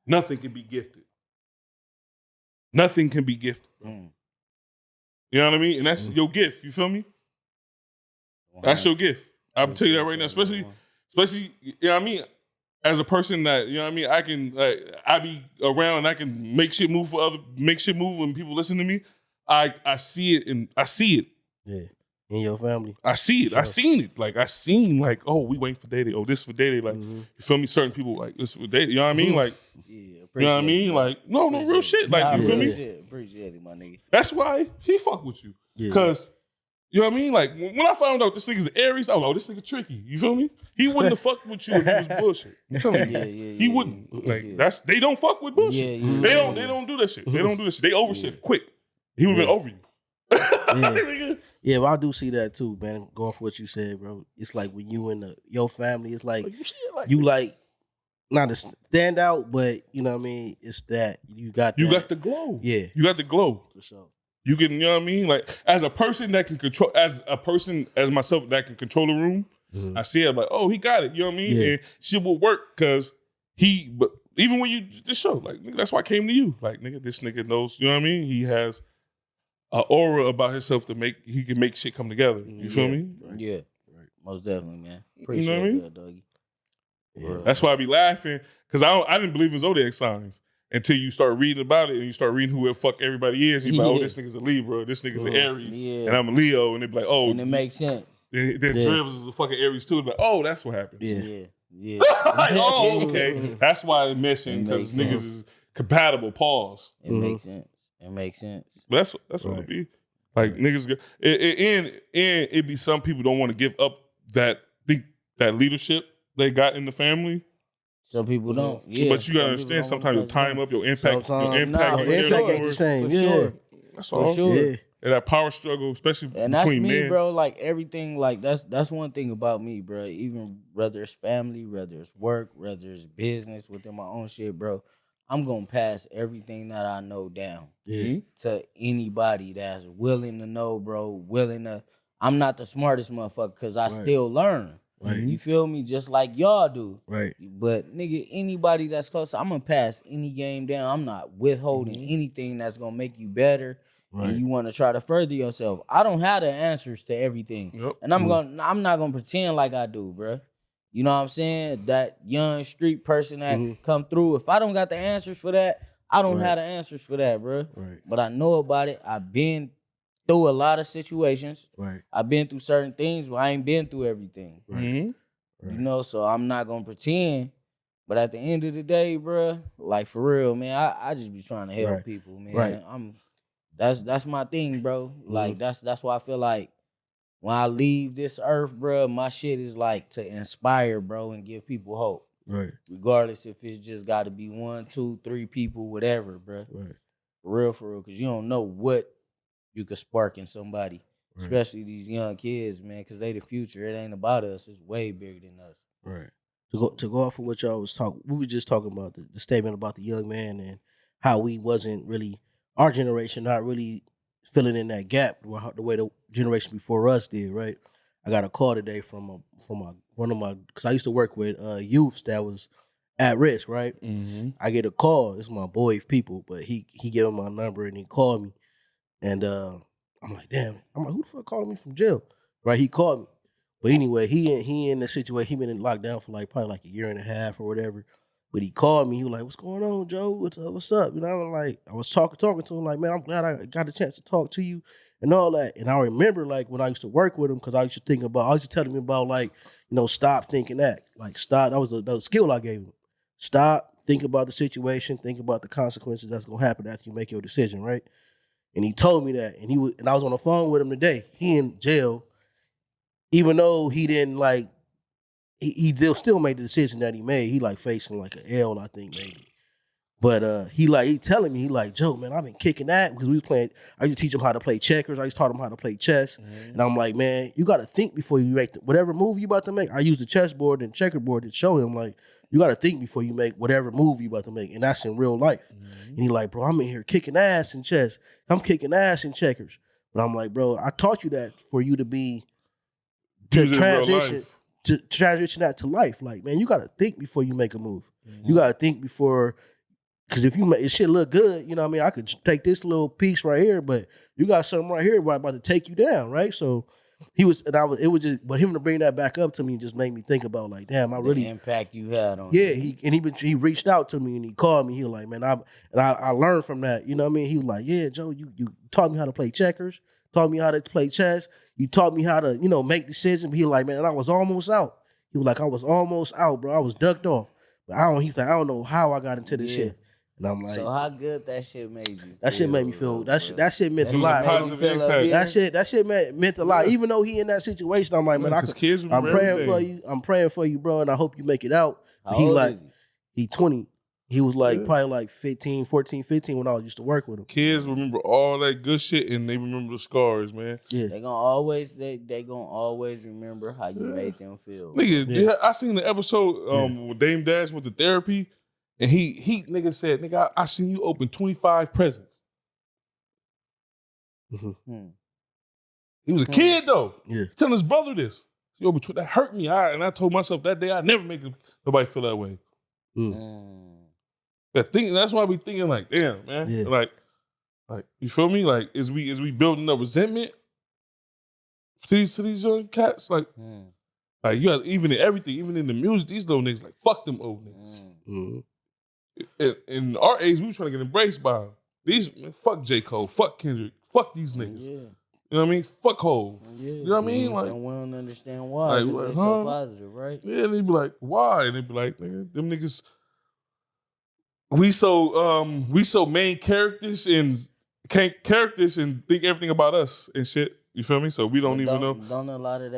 Nothing can be gifted. Nothing can be gifted. Mm. You know what I mean? And that's your gift. You feel me? That's your gift. I'm tell you that right now. Especially, you know what I mean? As a person that, you know what I mean, I can I be around and I can make shit move when people listen to me. I see it. Yeah. In your family. I see it. Sure. I seen it. Like, oh, we waiting for D.A.D. Oh, this for D.A.D. Like, you feel me? Certain people like, this for D.A.D. You know what I mean? Like, you know what I mean? Like, no real shit. Like, you feel me? Appreciate it, my nigga. That's why he fuck with you. Because, you know what I mean? Like, when I found out this nigga's Aries, I was like, oh, this nigga tricky. You feel me? He wouldn't have fucked with you if it was bullshit. You feel me? He wouldn't. Like, they don't fuck with bullshit. They don't do that shit. They don't do this shit. They over shit quick. He would have been over you. Yeah, but I do see that too, man. Going for what you said, bro. It's like when you and your family, it's like you like not to stand out, but you know what I mean. It's that you got the glow. Yeah, you got the glow for sure. You can, you know what I mean? Like as a person that can control, as myself that can control the room, I see it like, oh, he got it. You know what I mean? Yeah. And shit will work because but even when you this show, like nigga, that's why I came to you. Like nigga, this nigga knows. You know what I mean? He has an aura about himself he can make shit come together. You feel me? Yeah, right. Most definitely, man. You know what I mean? That, doggy. Yeah. That's why I be laughing because I didn't believe in zodiac signs until you start reading about it and you start reading who the fuck everybody is. You like, oh, this nigga's a Libra, this nigga's an Aries, and I'm a Leo, and they be like, oh, and it makes sense. Then Dribs is a fucking Aries too. Like, oh, that's what happens. Yeah. Like, oh, okay, that's why it's missing because niggas is compatible. Pause. It makes sense. But that's what it be. Like niggas, and it be some people don't want to give up that leadership they got in the family. Some people don't. Yeah, but you gotta understand. Sometimes your time up, your impact, ain't the same. For sure. That's all. For sure. Yeah. And that power struggle, especially and between that's me, men. bro. Like everything, like that's one thing about me, bro. Even whether it's family, whether it's work, whether it's business, within my own shit, bro. I'm gonna pass everything that I know down to anybody that's willing to know, bro. I'm not the smartest motherfucker because I still learn. Right. You feel me? Just like y'all do. Right. But nigga, anybody that's close, I'm gonna pass any game down. I'm not withholding anything that's gonna make you better. Right. And you want to try to further yourself. I don't have the answers to everything. Yep. And I'm not gonna pretend like I do, bro. You know what I'm saying? That young street person that come through. If I don't got the answers for that, I don't have the answers for that, bro. Right. But I know about it. I've been through a lot of situations. Right. I've been through certain things, but I ain't been through everything. Right. You know, so I'm not gonna pretend. But at the end of the day, bro, like for real, man, I just be trying to help people, man. Right. That's my thing, bro. Like that's why I feel like when I leave this earth, bro, my shit is like to inspire, bro, and give people hope. Right. Regardless if it's just got to be 1, 2, 3 people, whatever, bro. Right. For real, because you don't know what you could spark in somebody, especially these young kids, man, because they the future. It ain't about us. It's way bigger than us. Right. To go off of what y'all was talking, we were just talking about the statement about the young man and how we wasn't really, our generation not really filling in that gap the way the generation before us did, right? I got a call today from one of my, because I used to work with youths that was at risk, right? I get a call. It's my boy people, but he gave him my number and he called me, and I'm like, damn. I'm like, who the fuck called me from jail? Right? He called me, but anyway, he in the situation. He been in lockdown for probably a year and a half or whatever. But he called me. He was like, "What's going on, Joe? What's up?" You know, I was talking to him like, "Man, I'm glad I got a chance to talk to you and all that." And I remember when I used to work with him, because I used to tell him about stop, think, and act. Like stop. That was the skill I gave him. Stop, think about the situation, think about the consequences that's gonna happen after you make your decision, right? And he told me that, and I was on the phone with him today. He in jail, even though he didn't He still made the decision that he made. He facing an L, I think maybe. But he telling me, Joe, man, I've been kicking that because we was playing. I used to teach him how to play checkers. I used to taught him how to play chess. And I'm like, man, you got to think before you make whatever move you about to make. I use the chessboard and checkerboard to show him you got to think before you make whatever move you about to make, and that's in real life. And he bro, I'm in here kicking ass in chess. I'm kicking ass in checkers. But I'm like, bro, I taught you that for you to transition. To transition that to life. Man, you got to think before you make a move. You got to think before, because if you make it shit look good, you know what I mean? I could take this little piece right here, but you got something right here about to take you down, right? So it was just, but him to bring that back up to me just made me think about damn, I really. The impact you had on him. He reached out to me and he called me. He was like, man, I learned from that. You know what I mean? He was like, yeah, Joe, you taught me how to play checkers, taught me how to play chess. You taught me how to, make decisions. But he was like, man, and I was almost out. He was like, I was almost out, bro. I was ducked off. But he's like, I don't know how I got into this shit. And I'm like, so how good that shit made you? That shit made me feel. That shit meant a lot. That shit meant a lot. Even though he in that situation, I'm like, man, I'm praying for you. I'm praying for you, bro, and I hope you make it out. How old is he? He 20. He was like probably like 14, 15 when I used to work with him. Kids remember all that good shit and they remember the scars, man. Yeah. They gonna always remember how you made them feel. Nigga, I seen the episode when Dame Dash went to therapy and he nigga said, nigga, I seen you open 25 presents. Mm-hmm. He was a kid though. Yeah. Telling his brother this. Yo, but that hurt me. And I told myself that day I'd never make nobody feel that way. That's why I be thinking like, damn, man. Yeah. Like you feel me? Like, is we building up resentment to these young cats? Like you got even in everything, even in the music, these little niggas like fuck them old niggas. In our age, we was trying to get embraced by them. These fuck J. Cole, fuck Kendrick, fuck these niggas. Yeah. You know what I mean? Fuck Hov. Yeah. You know what I mean? Like, and we don't understand why. Like, they're so positive, right? Yeah, and they be like, why? And they be like, nigga, them niggas. We so main characters and think everything about us and shit. You feel me? So we don't even know. Don't a lot of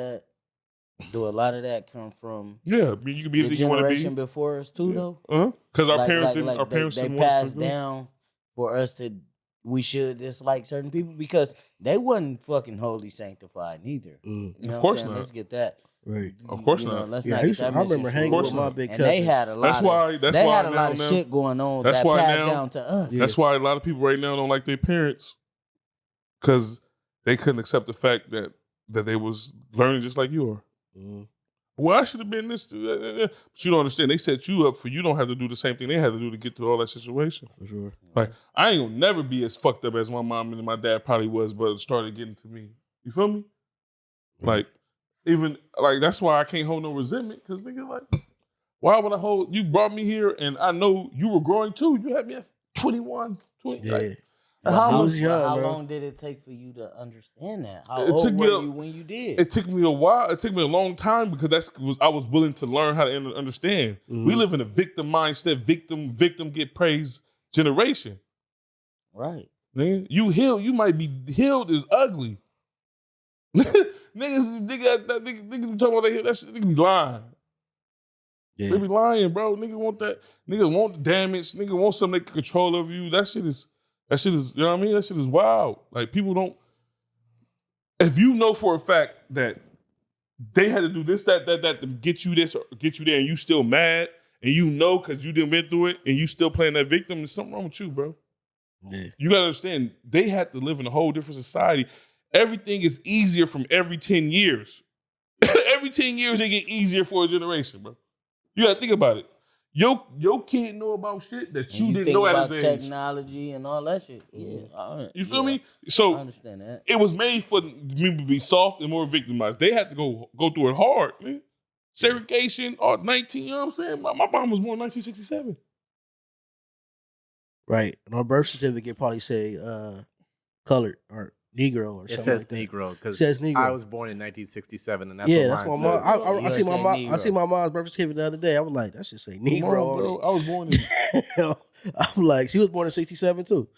that come from? Yeah, I mean, you could be the generation before us too, though. Because our parents didn't. Our parents they didn't passed down for us to. We should dislike certain people because they wasn't fucking holy sanctified neither. You know of course not. Let's get that. Right. Of course not. Let's not get that. I remember hanging with my big cousin. And they had a lot of shit going on that passed down to us. That's why a lot of people right now don't like their parents because they couldn't accept the fact that they was learning just like you are. Well, I should have been this. But you don't understand. They set you up for you don't have to do the same thing they had to do to get through all that situation. For sure. Like, I ain't gonna never be as fucked up as my mom and my dad probably was, but it started getting to me. You feel me? Like, even, like, that's why I can't hold no resentment, because nigga, like, why would I hold, you brought me here, and I know you were growing too. You had me at 21, 20. Yeah. Like, how long did it take for you to understand that? How old were you when you did? It took me a while. It took me a long time because I was willing to learn how to understand. We live in a victim mindset, victim get praised generation. Right. Nigga, you healed. You might be healed is ugly. niggas be talking about that shit. Niggas be lying. Yeah. They be lying, bro. Nigga want that. Nigga want the damage. Nigga want something they can control over you. That shit is, you know what I mean? That shit is wild. Like, people don't, if you know for a fact that they had to do this, that to get you this or get you there, and you still mad, and you know because you didn't went through it, and you still playing that victim, there's something wrong with you, bro. Yeah. You gotta understand, they had to live in a whole different society. Everything is easier from every 10 years. Every 10 years, they get easier for a generation, bro. You gotta think about it. Your kid know about shit that you didn't know at his age. Technology and all that shit. Yeah. You feel me? So I understand that. It was made for me to be soft and more victimized. They had to go through it hard, man. Segregation, 19, you know what I'm saying? My mom was born in 1967. Right. And our birth certificate probably say colored or Negro or something. It says like Negro because Negro. I was born in 1967, and that's that's what my mom. I see my mom's birth certificate the other day. I was like, that should say Negro on it. I was born in. I'm like, she was born in 67 too.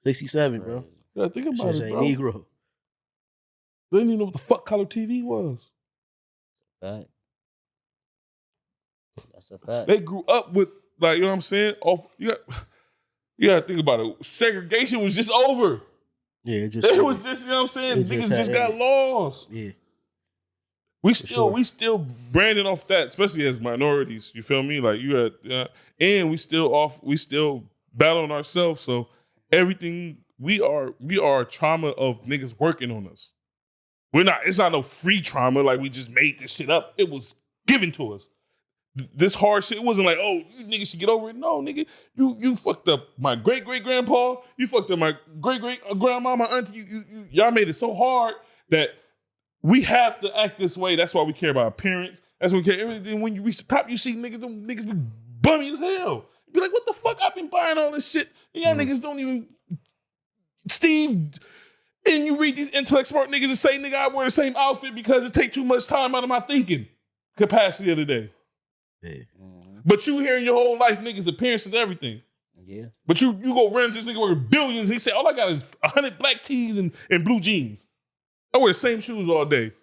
67, bro. Yeah, think about it, bro. Negro. They didn't even know what the fuck color TV was. Fact. That's a fact. They grew up with, like, you know what I'm saying? You gotta think about it. Segregation was just over. Yeah, it was just, you know what I'm saying? Niggas just got lost. Yeah. We still branding off that, especially as minorities. You feel me? Like, you had, and we still battling ourselves. So everything we are a trauma of niggas working on us. It's not no free trauma, like we just made this shit up. It was given to us. This hard shit, it wasn't like, oh, you niggas should get over it. No, nigga, you fucked up my great-great-grandpa. You fucked up my great-great-grandma, my auntie. Y'all made it so hard that we have to act this way. That's why we care about appearance. That's why we care. Everything. When you reach the top, you see them niggas be bummy as hell. You be like, what the fuck? I've been buying all this shit. And y'all niggas don't even, Steve. And you read these intellect smart niggas and say, nigga, I wear the same outfit because it take too much time out of my thinking capacity of the day. Yeah. But you hearing your whole life niggas' appearance and everything. Yeah. But you go run into this nigga worth billions. He said, all I got is 100 black tees and blue jeans. I wear the same shoes all day.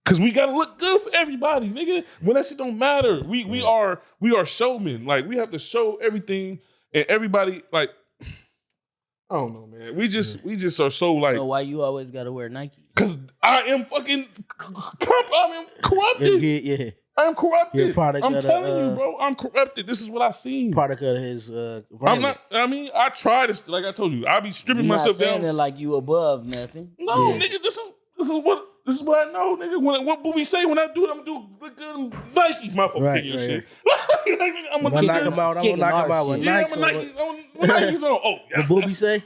Cause we gotta look good for everybody, nigga. When that shit don't matter, we are showmen. Like we have to show everything and everybody. Like I don't know, man. We just are so like. So why you always gotta wear Nike? Cause I am fucking. I am corrupted. Yeah. I am corrupted. I'm telling you, of, bro. I'm corrupted. This is what I seen. Product of his. I'm not. I mean, I try to. Like I told you, I be stripping myself down. It like you above nothing. No, nigga. This is what I know, nigga. What we say when I do it, I'm gonna do good Nikes, my fucking shit. I'm gonna knock him out. I'm gonna knock him out with Nikes on. Oh, yeah. What Booby say?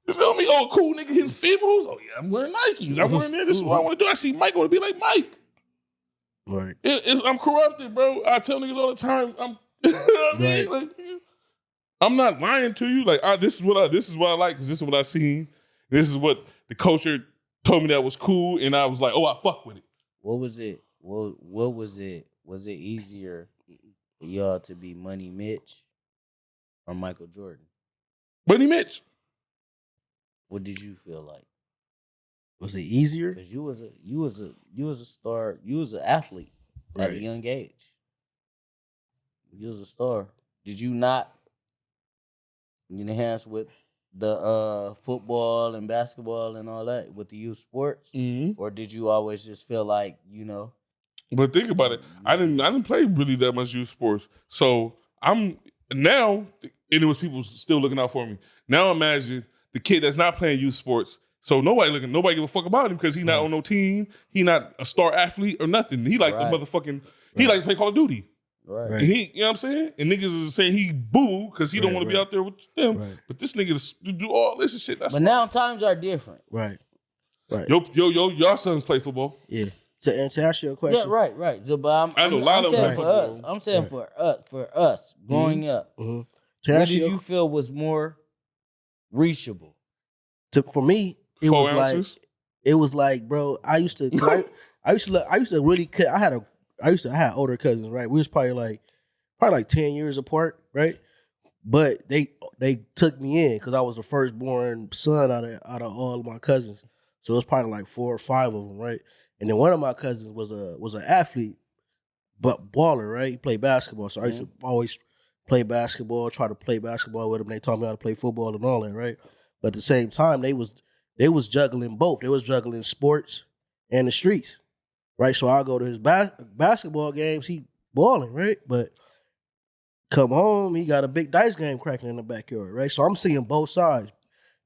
You feel me? Oh, cool nigga hitting speed moves. Oh yeah, I'm wearing Nikes. I'm wearing this. This is what I want to do. I see Mike. I want to be like Mike. Right. I'm corrupted, bro. I tell niggas all the time. You know what I mean? Like, I'm not lying to you. Like this is what I like because this is what I seen. This is what the culture told me that was cool, and I was like, oh, I fuck with it. What was it? What was it? Was it easier for y'all to be Money Mitch or Michael Jordan? Money Mitch. What did you feel like? Was it easier? Because you was a star. You was an athlete at a young age. You was a star. Did you not enhance with the football and basketball and all that with the youth sports, or did you always just feel like But think about it. I didn't play really that much youth sports, so I'm now, and it was people still looking out for me. Now imagine the kid that's not playing youth sports. So nobody give a fuck about him because he's not on no team. He not a star athlete or nothing. He like the motherfucking. He like to play Call of Duty. Right. And he, you know what I'm saying? And niggas is saying he boo because he don't want to be out there with them. Right. But this nigga do all this and shit. But now times are different. Right. Y'all sons play football. Yeah. To answer your question. Yeah, right. So, but I know a lot of them for us. I'm saying for us growing up. Mm-hmm. What did you feel was more reachable? For me, it was like, bro, I used to really cut. I had older cousins, right? We was probably like 10 years apart, right? But they took me in because I was the firstborn son out of all of my cousins. So it was probably like 4 or 5 of them, right? And then one of my cousins was an athlete, but baller, right? He played basketball. So I used to always play basketball, try to play basketball with him. They taught me how to play football and all that, right? But at the same time, they was juggling both. They was juggling sports and the streets, right? So I go to his basketball games. He balling, right? But come home, he got a big dice game cracking in the backyard, right? So I'm seeing both sides,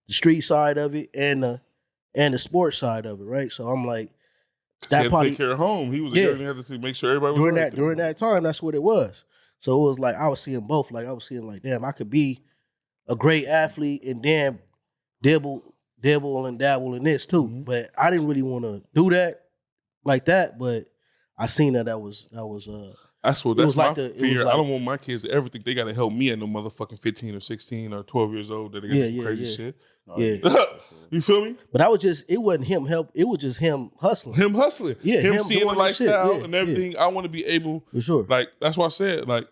the street side of it and the sports side of it, right? So I'm like, that probably take care of home. He was a had to make sure everybody was during that time. That's what it was. So it was like I was seeing both. Like I was seeing like, damn, I could be a great athlete and damn. Dibble and dabble in this too, but I didn't really want to do that like that. But I seen that was that's my fear. I don't want my kids to ever think they got to help me at no motherfucking 15 or 16 or 12 years old that they got some crazy shit. Yeah, you feel me? But it wasn't him help. It was just him hustling. Yeah, him seeing the lifestyle and everything. I want to be able for sure. Like that's why I said like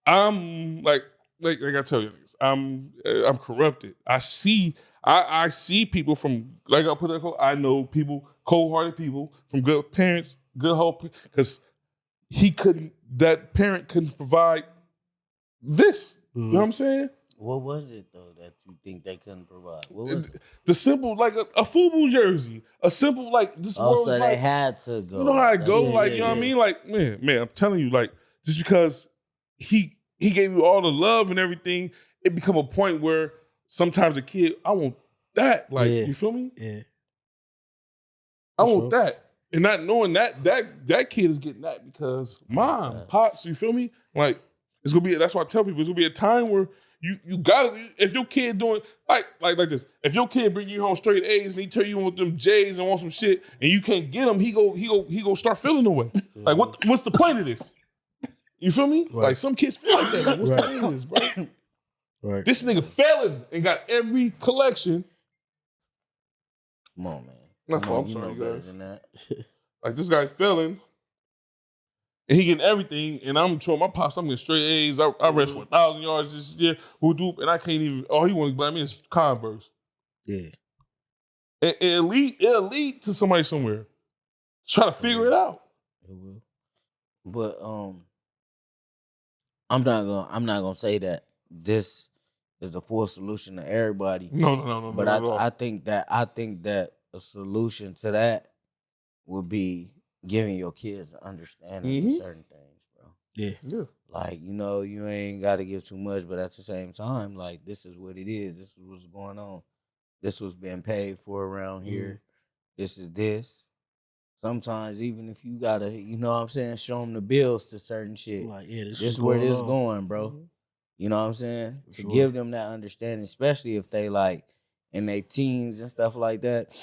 I'm like I tell you. I'm corrupted. I see people from I know people, cold-hearted people from good parents, good hope, because that parent couldn't provide this. You know what I'm saying? What was it though that you think they couldn't provide? What was it? The simple like a FUBU jersey, a simple like this. Oh, so they had to go. You know how it goes, you know what I mean? Like man, I'm telling you, like just because he gave you all the love and everything. It become a point where sometimes a kid, I want that. Like, you feel me? Yeah. I want that. And not knowing that kid is getting that because mom, pops, you feel me? Like, it's gonna be, that's why I tell people, it's gonna be a time where you gotta, if your kid doing, like this, if your kid bring you home straight A's and he tell you want them J's and want some shit and you can't get them, he go start feeling the way. Like, what's the point of this? You feel me? Right. Like, some kids feel like that. Like, what's the point of this, bro? Right. This nigga failing and got every collection. Come on, man. I'm sorry, you guys. Than that. Like this guy failing, and he getting everything, and I'm showing my pops. I'm getting straight A's. I ran for 1,000 yards this year. And I can't even. All he want to buy me is Converse. Yeah. It'll lead to somebody somewhere. Try to figure it out. It will. But I'm not gonna say that this is the full solution to everybody. No. But I think that a solution to that would be giving your kids an understanding of certain things, bro. Yeah. Like, you ain't got to give too much, but at the same time, like, this is what it is. This is what's going on. This was being paid for around here. This is this. Sometimes, even if you got to, show them the bills to certain shit. Like, this is where this going, bro. You know what I'm saying? To give them that understanding, especially if they, like, in their teens and stuff like that.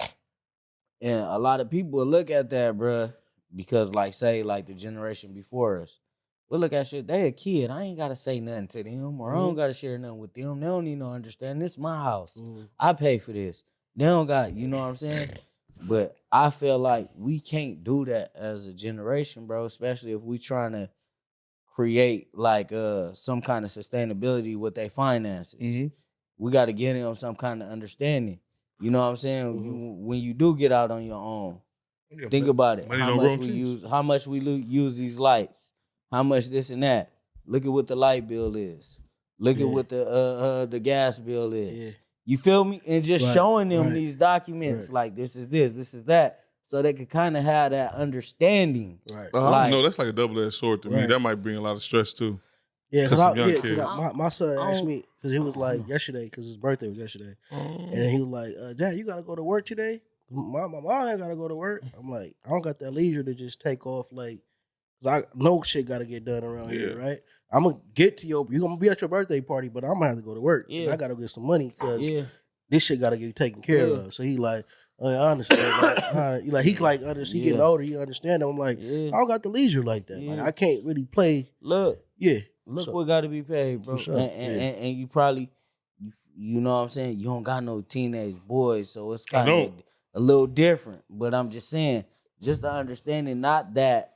And a lot of people will look at that, bro, because, like, say, like, the generation before us, we'll look at shit, they a kid. I ain't got to say nothing to them, or I don't got to share nothing with them. They don't need no understanding. This is my house. I pay for this. They don't got, you know what I'm saying? But I feel like we can't do that as a generation, bro, especially if we trying to create, like, some kind of sustainability with their finances. We got to get them some kind of understanding. You know what I'm saying? When you do get out on your own, think about it. How much we use these lights. How much this and that. Look at what the light bill is. Look at what the gas bill is. Yeah. You feel me? And just showing them these documents, like, this is this is that, so they could kind of have that understanding. Right. I don't know. That's like a double-edged sword to me. That might bring a lot of stress too. Yeah, because my son asked me, because it was like yesterday, because his birthday was yesterday. And he was like, Dad, you got to go to work today? My mom ain't got to go to work. I'm like, I don't got that leisure to just take off, like, because I know shit got to get done around here, right? I'm going to get to you're going to be at your birthday party, but I'm going to have to go to work. I got to get some money because this shit got to get taken care of. So he like, I understand. He getting older, he understand. I'm like, I don't got the leisure like that. Like, I can't really play. Look what got to be paid, bro. Sure. And you probably, you know what I'm saying, you don't got no teenage boys, so it's kind of a little different. But I'm just saying, just the understanding, not that,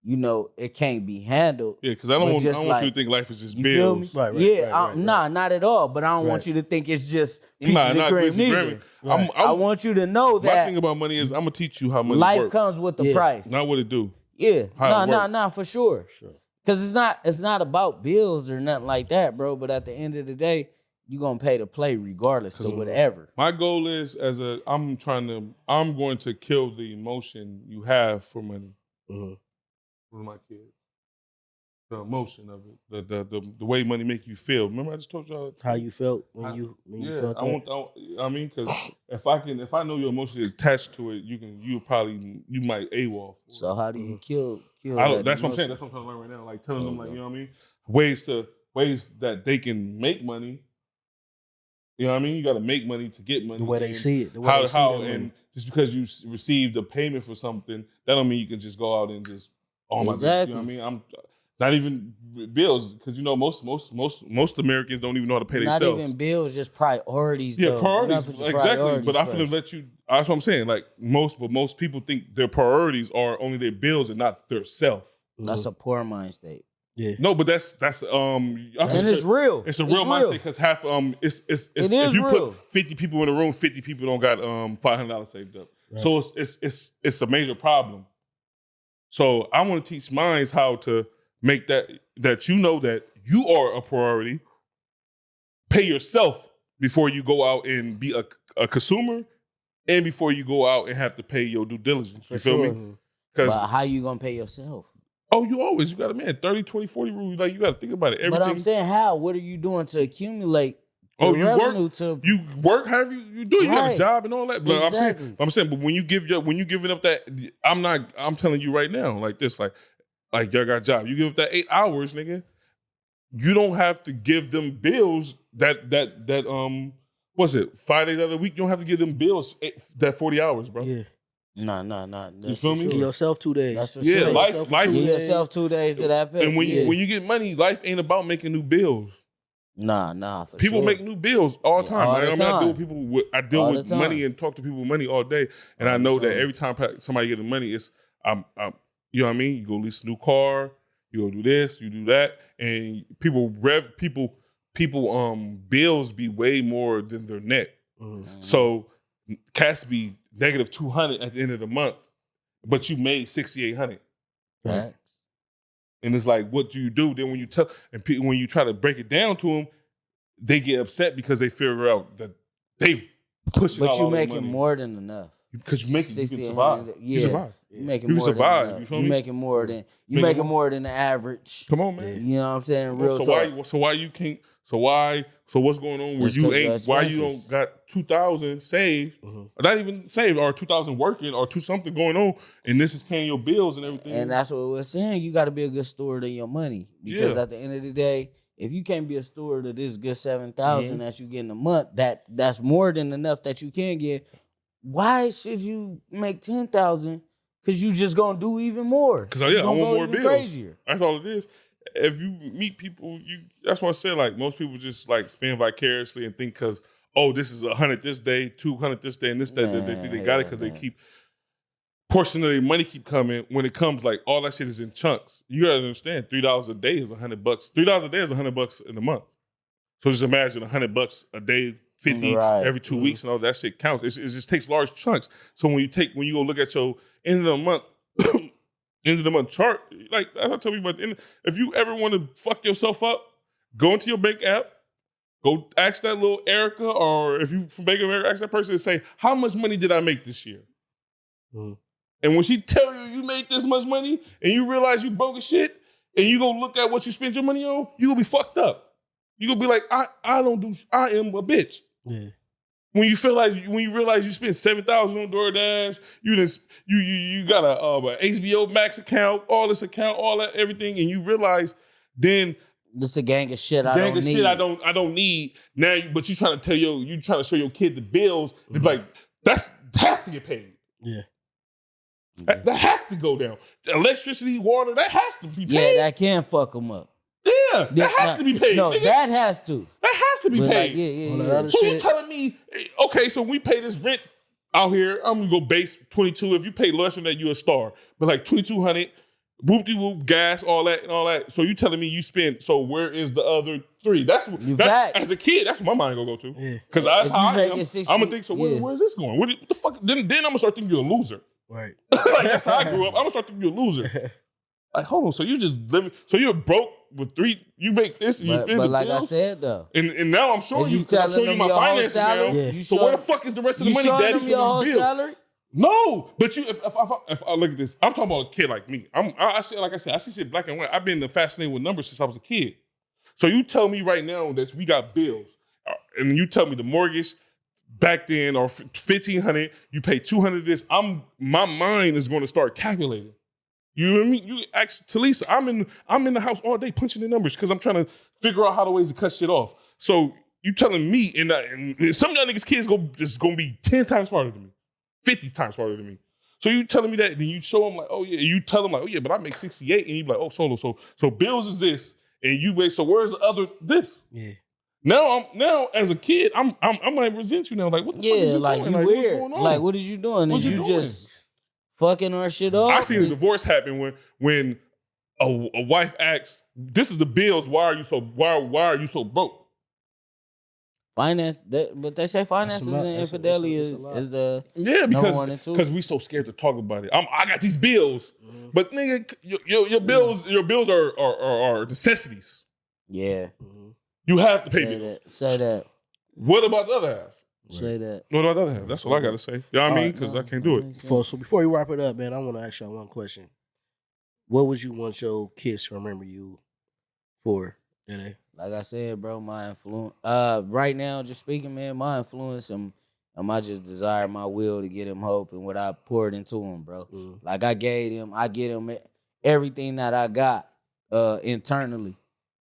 it can't be handled. Yeah, because I don't want you to think life is just bills. Feel me? Right. Nah, not at all. But I don't want you to think it's just peaches and cream neither. I want you to know that. My thing about money is I'm going to teach you how money life works. Comes with the price. Not what it do. Yeah. Nah, for sure. Because it's not about bills or nothing like that, bro. But at the end of the day, you're going to pay to play regardless of whatever. My goal is, I'm going to kill the emotion you have for money. With my kids. The emotion of it. The way money make you feel. Remember I just told y'all how you felt when you felt that? Because if I know your emotion is attached to it, you might AWOL. So how do you kill that's what I'm saying. That's what I'm trying to learn right now. Like telling them, like, you know what I mean? Ways that they can make money. You know what I mean? You got to make money to get money. The way they see it. And just because you received a payment for something, that don't mean you can just go out and just exactly. You know what I mean? I'm not even bills, because most Americans don't even know how to pay themselves. Not even bills, just priorities. Yeah, priorities, exactly. But I'm finna let you. That's what I'm saying. Like most people think their priorities are only their bills and not their self. That's a poor mind state. Yeah. No, but that's and it's real. It's a real mindset, because half if you put 50 people in a room, 50 people don't got $500 saved up. Right. So it's a major problem. So I want to teach minds how to make that that you are a priority. Pay yourself before you go out and be a consumer, and before you go out and have to pay your due diligence. You feel me? But how you gonna pay yourself? Oh, you got a 30, 20, 40 rule. Like, you got to think about it. Everything. But I'm saying, how? What are you doing to accumulate? You work however you do. You got a job and all that. But exactly. I'm saying, but when you giving up that, I'm telling you right now, like this, like y'all got a job. You give up that 8 hours, nigga. You don't have to give them bills that what's it? 5 days out of the week. You don't have to give them bills that 40 hours, bro. Yeah. Nah. You feel me? Give yourself 2 days. That's for sure. Yeah, life. Give yourself 2 days to that pay. And when you get money, life ain't about making new bills. Nah, for people sure. make new bills all the time. All the time. I deal with people. I deal with money and talk to people with money all day, and I know that every time somebody getting money, it's you know what I mean. You go lease a new car, you go do this, you do that, and people bills be way more than their net. Mm-hmm. So cats be negative 200 at the end of the month, but you made 6,800. Right. And it's like, what do you do? Then when you tell and when you try to break it down to them, they get upset because they figure out that they pushing. But you making more than enough. Because you can survive. Yeah. You survive. You making you more survive. than You feel you me? making more than you making more than the average. Come on, man. You know what I'm saying? Real talk. So why you can't? So what's going on where you ain't? Why you don't got 2,000 saved? Not even saved, or 2,000 working, or something going on, and this is paying your bills and everything. And that's what we're saying. You got to be a good steward of your money, because at the end of the day, if you can't be a steward of this good 7,000 that you get in a month, that's more than enough that you can get. Why should you make 10,000? Because you just gonna do even more. Because I want more bills. Crazier. That's all it is. If you meet people, that's what I said. Like most people just like spend vicariously and think because this is 100 this day, 200 this day, and this day they got it because they keep portion of their money keep coming. When it comes, like all that shit is in chunks. You gotta understand, $3 a day is $100. $3 a day is $100 in a month. So just imagine $100 a day. 50 every 2 weeks and all that shit counts. It just takes large chunks. So when you go look at your end of the month chart, like I tell people at the end, if you ever want to fuck yourself up, go into your bank app, go ask that little Erica, or if you from Bank of America, ask that person and say, how much money did I make this year? And when she tell you made this much money and you realize you broke as shit and you go look at what you spent your money on, you gonna be fucked up. You gonna be like, I am a bitch. Yeah. When you realize you spent $7,000 on DoorDash, you got a HBO Max account, all this account, all that everything, and you realize then this is a gang of shit I don't need now. But you trying to show your kid the bills. It's like that has to get paid. Yeah. That has to go down. Electricity, water, that has to be paid. Yeah, that can fuck them up. Yeah, that has to be paid. No, nigga. That has to. That has to be paid. Yeah. So you telling me, okay, so we pay this rent out here, I'm gonna go base 22. If you pay less than that, you a star. But like 2,200, whoop-de-whoop, gas, all that. So you telling me you spend, so where is the other 3? That's as a kid, that's what my mind gonna go to. Yeah. Because that's how I am. I'm gonna think, so where's this going? What the fuck? Then I'm gonna start thinking you're a loser. Right. Like that's how I grew up. I'm gonna start thinking you're a loser. Like, hold on, so you just living, so you're broke with 3, you make this, and you but like bills? I said though. And now I'm showing you my finances now. Yeah. So where the fuck is the rest of the money, Daddy? You your whole salary? No, but if I look at this, I'm talking about a kid like me. I see shit black and white. I've been fascinated with numbers since I was a kid. So you tell me right now that we got bills, and you tell me the mortgage back then or $1,500, you pay $200 this. My mind is going to start calculating. You know what I mean? You ask Talisa, I'm in the house all day punching the numbers because I'm trying to figure out how the ways to cut shit off. So you telling me, and some of y'all niggas kids just gonna be 10 times smarter than me, 50 times smarter than me. So you telling me that, then you show them like, oh yeah, you tell them like, oh yeah, but I make 68, and you be like, oh solo, so bills is this, and you wait, so where's the other this? Yeah. Now as a kid, I'm like resent you now. Like what the fuck is you like doing? You like weird. What's going on? Like what is you doing? What is you doing? Just fucking our shit up? I seen a divorce happen when a wife asks, "This is the bills. Why are you so broke?" But they say finances and infidelity is the because we so scared to talk about it. I got these bills, but nigga, your bills are necessities. Yeah, you have to pay bills. Say that. What about the other half? Say that. What about the other half? That's all I gotta say. You know what I mean? Because I can't do it. So before we wrap it up, man, I want to ask y'all one question. What would you want your kids to remember you for today? Like I said, bro, my influence. Right now, just speaking, man, my influence and I just desire my will to get him hope and what I poured into him, bro. Like I get him everything that I got internally,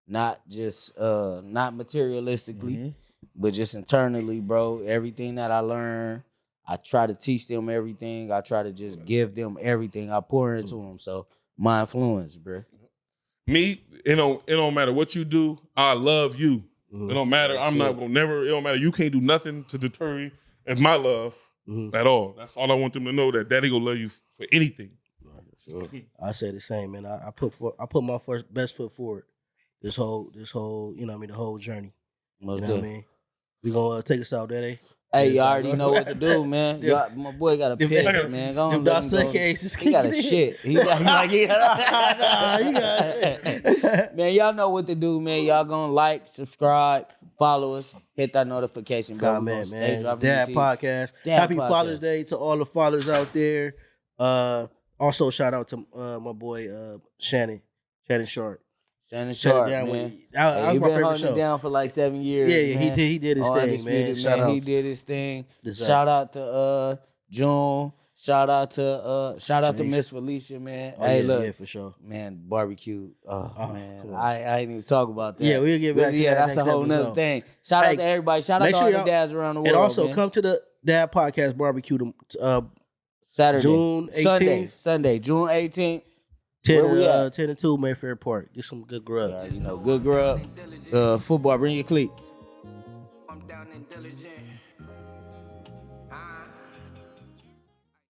not just not materialistically, but just internally, bro. Everything that I learned, I try to teach them everything. I try to just give them everything I pour into them. So my influence, bro. Me, it don't matter what you do. I love you. It don't matter. I'm not gonna never. It don't matter. You can't do nothing to deter me of my love at all. That's all I want them to know, that Daddy gonna love you for anything. Sure. I say the same, man. I put my best foot forward. This whole, you know what I mean, the whole journey. You know what I mean? We gonna take us out, Daddy. Hey, you already know what to do, man. My boy got a piss, man. Go on, let him go. He got a shit. He got Man, y'all know what to do, man. Y'all gonna like, subscribe, follow us, hit that notification bell. Man. Dad Podcast. Happy Father's Day to all the fathers out there. Also, shout out to my boy Shannon Sharp. Shannon Sharp, man. That was my favorite show. It down for like 7 years. Yeah, man. he did his thing, man. Shout out. He did his thing. Shout out to June. Shout out to Miss Felicia, man. Oh, hey, look, for sure, man. Barbecue. Oh man, I ain't even talk about that. Yeah, we'll get back to that. Yeah, that's a whole nother thing. Shout out to everybody. Shout out to all the dads around the world. And also man. come to the Dad Podcast Barbecue Saturday, June 18th. Sunday, June 18th. 10 and 2 Mayfair Park. Get some good grub. Good grub. Football. Bring your cleats. I'm down and diligent.